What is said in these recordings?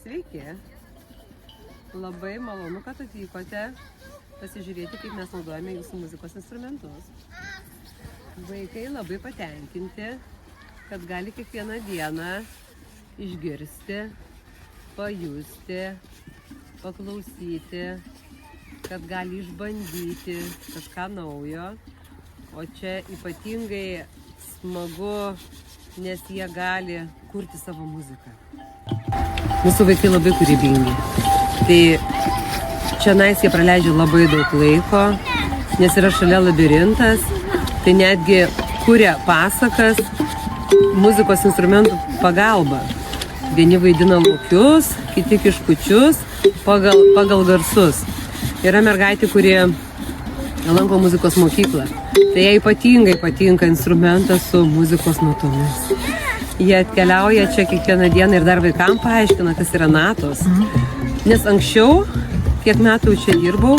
Sveiki. Labai malonu, kad atvykote pasižiūrėti, kaip mes naudojame jūsų muzikos instrumentus. Vaikai labai patenkinti, kad gali kiekvieną dieną išgirsti, pajusti, paklausyti, kad gali išbandyti kažką naujo. O čia ypatingai smagu, nes jie gali kurti savo muziką. Mūsų vaikai labai kūrybingi. Tai čionais jie praleidžia labai daug laiko, nes yra šalia labirintas. Tai netgi kuria pasakas muzikos instrumentų pagalba. Vieni vaidina laukius, kiti kiškučius pagal garsus. Yra mergaitė, kurie lanko muzikos mokyklą. Tai jai ypatingai patinka instrumentas su muzikos natomis. Jie atkeliauja čia kiekvieną dieną ir dar vaikams paaiškina, kas yra natos. Nes anksčiau, kiek metų čia dirbau,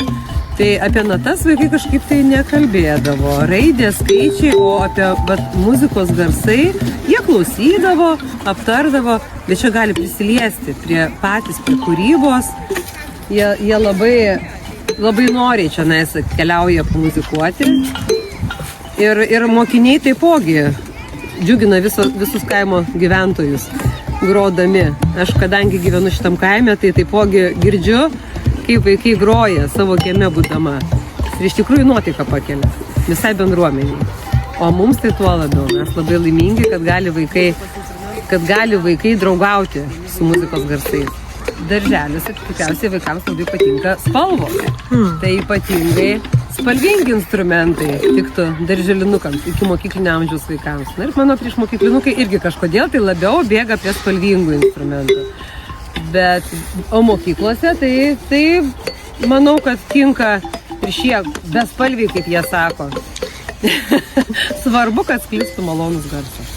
tai apie natas vaikai kažkaip tai nekalbėdavo. Raidės, skaičiai, o apie muzikos garsai jie klausydavo, aptardavo, bet čia gali prisiliesti prie kūrybos. Jie labai noriai čia atkeliauja pamuzikuoti. Ir mokiniai taipogi džiugina visus kaimo gyventojus grodami. Aš kadangi gyvenu šitam kaime, tai taipogi girdžiu, kaip vaikai groja savo kieme būdama. Ir iš tikrųjų nuotaiką pakelia visai bendruomeniai. O mums tai tuo labiau. Mes labai laimingi, kad gali vaikai draugauti su muzikos garsais. Darželiuose tikriausiai vaikams labai patinka spalvos. Tai ypatingai spalvingi instrumentai tiktų darželinukams, iki mokyklinio amžiaus vaikams. Na ir mano priešmokyklinukai irgi kažkodėl tai labiau bėga prie spalvingų instrumentų. O mokyklose tai manau, kad tinka ir šie bespalviai, kaip jie sako. Svarbu, kad sklistų malonus garsas.